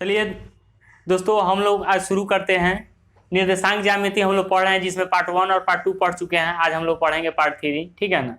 चलिए दोस्तों, हम लोग आज शुरू करते हैं। निर्देशांक ज्यामिति हम लोग पढ़ रहे हैं, जिसमें पार्ट 1 और पार्ट 2 पढ़ चुके हैं। आज हम लोग पढ़ेंगे पार्ट 3, ठीक है ना।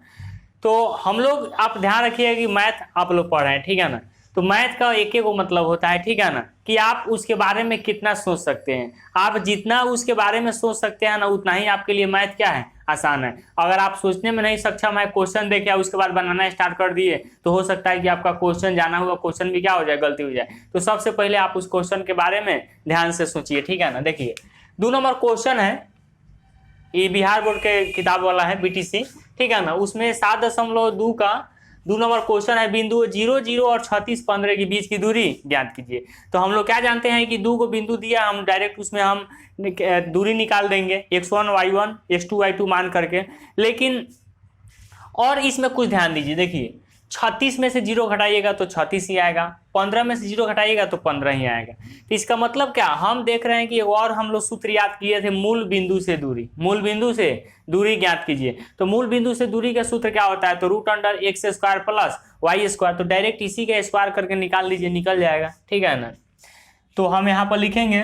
तो हम लोग, आप ध्यान रखिएगा कि मैथ आप लोग पढ़ रहे हैं, ठीक है ना। तो मैथ का एक एक मतलब होता है, ठीक है ना, कि आप उसके बारे में कितना सोच सकते हैं। आप जितना उसके बारे में सोच सकते हैं ना, उतना ही आपके लिए मैथ क्या है, आसान है। अगर आप सोचने में नहीं सक्षम है, क्वेश्चन देखे उसके बाद बनाना स्टार्ट कर दिए, तो हो सकता है कि आपका क्वेश्चन जाना हुआ क्वेश्चन भी क्या हो जाए, गलती हो जाए। तो सबसे पहले आप उस क्वेश्चन के बारे में ध्यान से सोचिए, ठीक है ना। देखिए 2 नंबर क्वेश्चन है, ये बिहार बोर्ड के किताब वाला है, बीटीसी, ठीक है ना। उसमें 7.2 का 2 नंबर क्वेश्चन है। बिंदु 0, 0 और 36, 15 के बीच की दूरी ज्ञात कीजिए। तो हम लोग क्या जानते हैं कि 2 को बिंदु दिया, हम डायरेक्ट उसमें हम दूरी निकाल देंगे, x1 y1 x2 y2 मान करके। लेकिन और इसमें कुछ ध्यान दीजिए, देखिए 36 में से 0 घटाइएगा तो 36 ही आएगा, 15 में से 0 घटाइएगा तो 15 ही आएगा। तो इसका मतलब क्या, हम देख रहे हैं कि और हम लोग सूत्र याद किए थे, मूल बिंदु से दूरी। मूल बिंदु से दूरी ज्ञात कीजिए। तो मूल बिंदु से दूरी का सूत्र क्या होता है, तो √x² प्लस y²। तो डायरेक्ट इसी का स्क्वायर करके निकाल लीजिए, निकल जाएगा, ठीक है ना। तो हम यहाँ पर लिखेंगे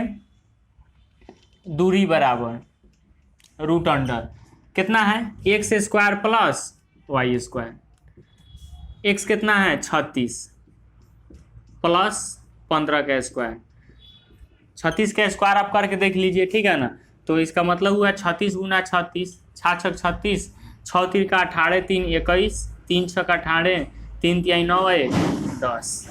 दूरी बराबर √, कितना है, x² प्लस y²। x कितना है, 36 प्लस 15 का स्क्वायर। 36 का स्क्वायर आप करके देख लीजिए, ठीक है ना। तो इसका मतलब हुआ 36 गुना 36, 6 36, 6 3 का 18, 3 21, 3 6 का 18, 3 3 9 10,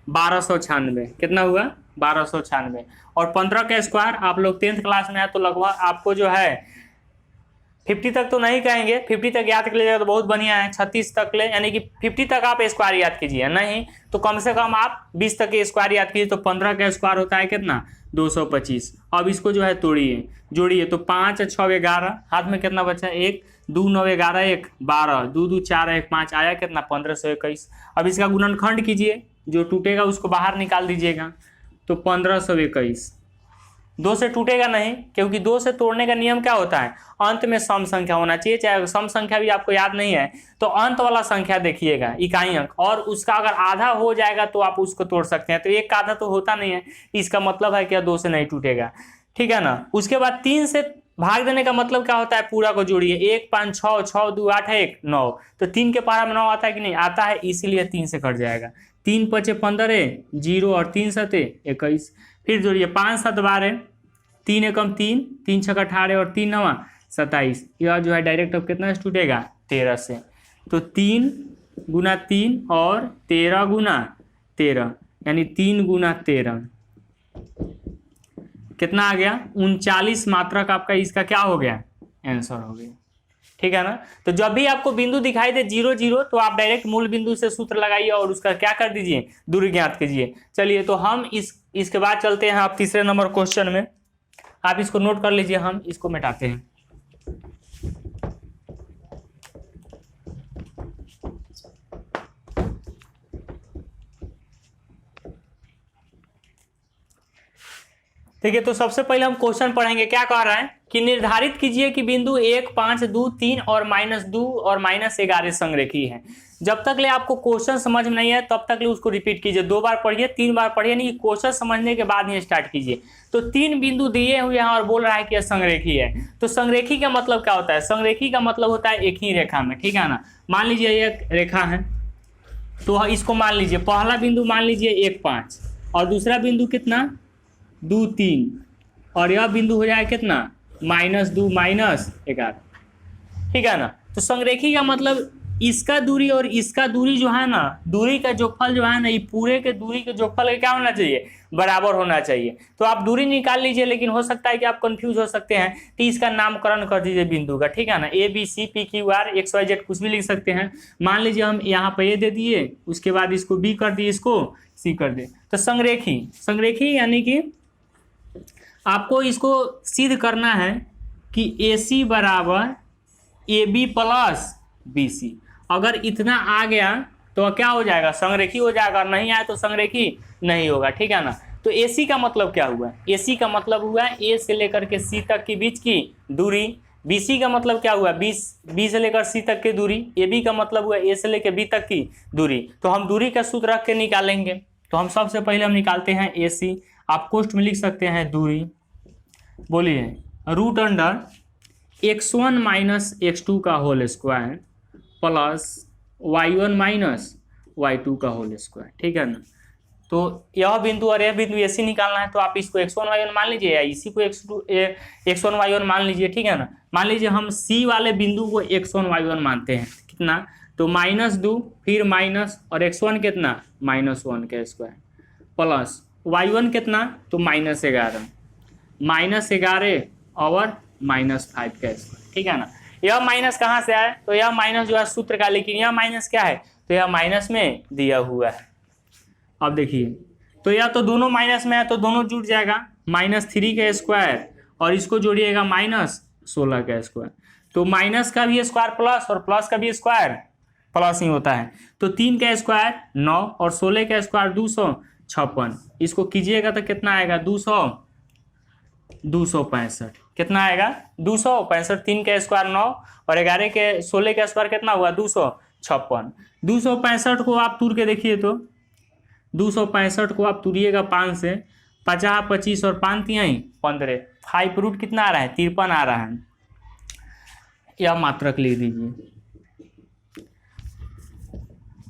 1296। कितना हुआ, 1296। और 15 का स्क्वायर, आप लोग 10th क्लास में है तो लगभग आपको जो है 50 तक तो नहीं कहेंगे, 50 तक याद कर लीजिएगा तो बहुत बढ़िया है। 36 तक ले, यानी कि 50 तक आप स्क्वायर याद कीजिए, नहीं तो कम से कम आप 20 तक के स्क्वायर याद कीजिए। तो 15 का स्क्वायर होता है कितना, 225। अब इसको जो है तोड़िए, जोड़िए, तो 5 6 11, हाथ में कितना बचा, 1 2 9 11 1 12, 2 2 4 1 5, आया कितना, 1521। अब इसका गुणनखंड कीजिए, जो टूटेगा उसको बाहर निकाल दीजिएगा, तो 1521। 2 से टूटेगा नहीं, क्योंकि 2 से तोड़ने का नियम क्या होता है, अंत में सम संख्या होना चाहिए। चाहे सम संख्या भी आपको याद नहीं है तो अंत वाला संख्या देखिएगा, इकाई अंक, और उसका अगर आधा हो जाएगा तो आप उसको तोड़ सकते हैं। तो 1 का आधा तो होता नहीं है, इसका मतलब है कि 2 से नहीं टूटेगा, ठीक है ना। उसके बाद 3 से भाग देने का मतलब क्या होता है, पूरा को जोड़िए, 1 5 6 6 2 8 1 9। तो 3 के पहाड़ा में 9 आता है कि नहीं, आता है, इसीलिए 3 से कट जाएगा। 3 5 15, 0 और 3 7 21। फिर जोड़िए, 5 7 12, 3 एकम 3, 3 6 18 और 3 9 27। यह जो है डायरेक्ट अब कितना से टूटेगा, 13 से। तो 3 गुना 3 और 13 गुना 13, यानी 3 गुना 13 कितना आ गया, 39 मात्रक आपका इसका क्या हो गया, आंसर हो गया, ठीक है ना। तो जब भी आपको बिंदु दिखाई दे 0 0, तो आप डायरेक्ट मूल बिंदु से सूत्र लगाइए और उसका क्या कर दीजिए, दूरी ज्ञात कीजिए। चलिए, तो हम इसके बाद चलते हैं आप तीसरे नंबर क्वेश्चन में। आप इसको नोट कर लीजिए, हम इसको मिटाते हैं। ठीक है, तो सबसे पहले हम क्वेश्चन पढ़ेंगे। क्या कह रहा है कि निर्धारित कीजिए कि बिंदु 1 5 2 3 और -2 और -11 संरेखी है। जब तक ले आपको क्वेश्चन समझ में नहीं है तब तक ले उसको रिपीट कीजिए, 2 बार पढ़िए, 3 बार पढ़िए, नहीं क्वेश्चन समझने के बाद ही स्टार्ट कीजिए। तो 3 बिंदु दिए हुए हैं और बोल रहा है कि यह संरेखी है। तो संरेखी का मतलब क्या होता है, संरेखी का मतलब होता है एक ही रेखा में, ठीक है ना। मान लीजिए एक रेखा है, तो इसको मान लीजिए, पहला बिंदु मान लीजिए 1 5 और दूसरा बिंदु कितना, 2 3, और यह बिंदु हो जाए कितना, -2 -11, ठीक है ना। तो संरेखी का मतलब इसका दूरी और इसका दूरी जो है ना, दूरी का जोगफल जो है ना, ये पूरे के दूरी के जोगफल का क्या होना चाहिए, बराबर होना चाहिए। तो आप दूरी निकाल लीजिए, लेकिन हो सकता है कि आप कंफ्यूज हो सकते हैं, तो इसका नामकरण कर दीजिए बिंदु का, ठीक है ना। ABC PQR XYZ कुछ भी लिख सकते हैं। मान लीजिए हम यहाँ पे A दे दिए, उसके बाद इसको B कर दिए, इसको C कर दिए। तो संरेखी, संरेखी यानी कि आपको इसको सिद्ध करना है कि AC बराबर AB प्लस BC। अगर इतना आ गया तो क्या हो जाएगा, संरेखी हो जाएगा, नहीं आया तो संरेखी नहीं होगा, ठीक है ना। तो AC का मतलब क्या हुआ, AC का मतलब हुआ A से लेकर के C तक के बीच की दूरी, BC का मतलब क्या हुआ, बी से लेकर C तक की दूरी, AB का मतलब हुआ A से लेकर B तक की दूरी। तो हम दूरी का सूत्र रख के निकालेंगे। तो हम सबसे पहले हम निकालते हैं AC, आप कोष्ठ में लिख सकते हैं दूरी, बोलिए root under x1 minus x2 का whole square plus y1 minus y2 का होल स्क्वायर, ठीक है ना। तो यह बिंदु और यह बिंदु AC निकालना है, तो आप इसको x1 y1 मान लीजिए या इसी को x1 y1 मान लीजिए, ठीक है ना। मान लीजिए हम C वाले बिंदु को x1 y1 मानते हैं, कितना, तो -2 फिर माइनस और x1 कितना -1 का स्क्वायर प्लस y1 कितना, तो -11 और -5 का स्क्वायर, ठीक है ना। यह माइनस कहाँ से आया, तो यह माइनस जो है सूत्र का, लेकिन यह माइनस क्या है, तो यह माइनस में दिया हुआ है। अब देखिए, तो यह तो दोनों माइनस में है तो दोनों जुड़ जाएगा, -3 का स्क्वायर और इसको जोड़िएगा -16 का स्क्वायर। तो माइनस का भी स्क्वायर प्लस और प्लस का भी स्क्वायर प्लस ही होता है। तो 3 का स्क्वायर 9 और 16 का स्क्वायर 256, इसको कीजिएगा तो कितना आएगा 265, कितना आएगा 265। 3 का स्क्वायर 9 और 16 का स्क्वायर कितना हुआ 256। 265 को आप तोड़ के देखिए, तो 265 को आप तोड़िएगा 5 से, 50 25 और 5 तिहाई 15, 5 रूट कितना आ रहा है 53 आ रहा है। यह मात्रक लिख दीजिए।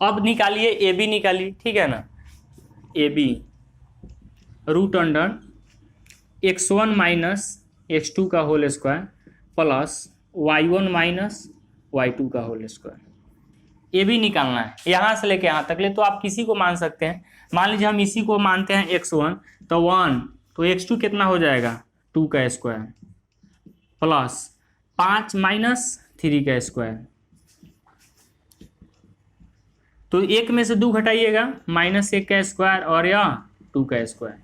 अब निकालिए AB निकालिए, ठीक है ना। AB root under x1 minus x2 का whole square plus y1 minus y2 का होल स्क्वायर। AB निकालना है यहाँ से लेके यहाँ तक ले, तो आप किसी को मान सकते हैं। मान लीजिए हम इसी को मानते हैं x1, तो 1, तो x2 कितना हो जाएगा 2 का स्क्वायर प्लस 5 माइनस 3 का स्क्वायर। तो 1 में से 2 घटाइएगा, -1 का स्क्वायर और यह 2 का स्क्वायर।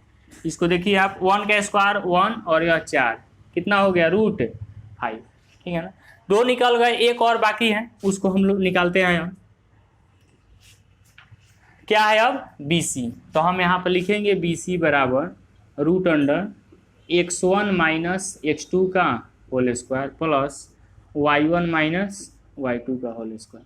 इसको देखिए आप, 1 का स्क्वायर 1 और यह 4, कितना हो गया √5, ठीक है ना। 2 निकल गए, एक और बाकी है, उसको हम लोग निकालते हैं यहाँ। क्या है अब BC, तो हम यहाँ पर लिखेंगे BC बराबर root under x1 minus x2 का whole square plus y1 minus y2 का होल स्क्वायर।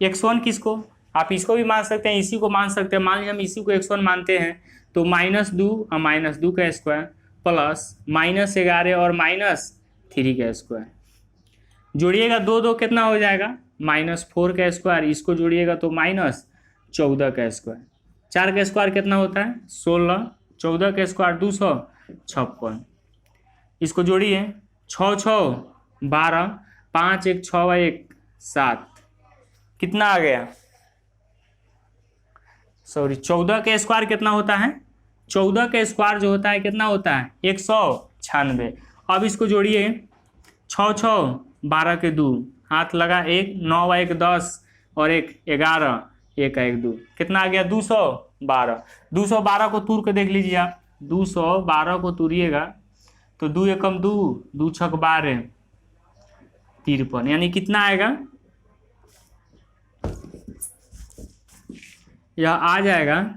x1 किसको, आप इसको भी मान सकते हैं, इसी को मान सकते हैं। मान लीजिए हम इसी को x1 मानते हैं, तो -2 और -2 का स्क्वायर प्लस -11 और -3 का स्क्वायर। जोड़िएगा 2 कितना हो जाएगा -4 का स्क्वायर, इसको जोड़िएगा तो -14 का स्क्वायर। 4 का स्क्वायर कितना होता है 16, 14 का स्क्वायर 256, इसको जोड़िए 6 6 12, 5 1 6 1 7, कितना आ गया, सॉरी 14 का स्क्वायर कितना होता है, 14 का स्क्वायर जो होता है कितना होता है 196। अब इसको जोड़िए 6 6 12 के 2, हाथ लगा 1, 9 1 10 और 1 11, 1 1 2, कितना आ गया 212। 212 को तोड़ के देख लीजिए आप, 212 को तोड़िएगा तो 2 एकम 2, 2 छक 12, 53, यानी कितना आएगा, यह आ जाएगा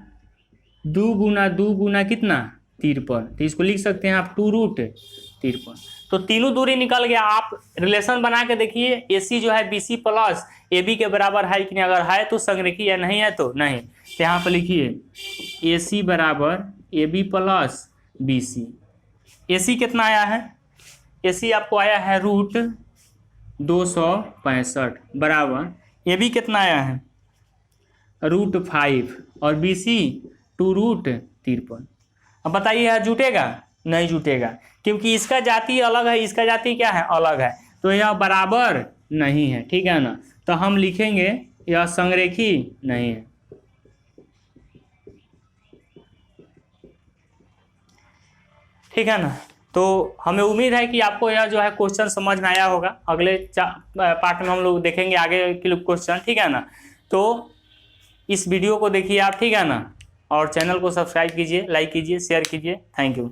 2 गुना 2 गुना कितना 53। तो इसको लिख सकते हैं आप 2√53। तो तीनों दूरी निकल गया। आप रिलेशन बना के देखिए, AC जो है BC प्लस AB के बराबर है कि नहीं, अगर है तो संरेखीय, नहीं है तो नहीं। तो यहाँ पर लिखिए AC बराबर AB प्लस BC। AC कितना आया है, AC आपको आया है √265 बराबर AB कितना आया है √5 और BC 2√53। अब बताइए यह जुटेगा, नहीं जुटेगा, क्योंकि इसका जाति अलग है, इसका जाति क्या है अलग है, तो यह बराबर नहीं है, ठीक है ना। तो हम लिखेंगे यह संरेखी नहीं है। ठीक है ना। तो हमें उम्मीद है कि आपको यह जो है क्वेश्चन समझ में आया होगा। अगले पार्ट में हम लोग देखेंगे आगे के क्वेश्चन, ठीक है ना। तो इस वीडियो को देखिए आप, ठीक है ना, और चैनल को सब्सक्राइब कीजिए, लाइक कीजिए, शेयर कीजिए। Thank you.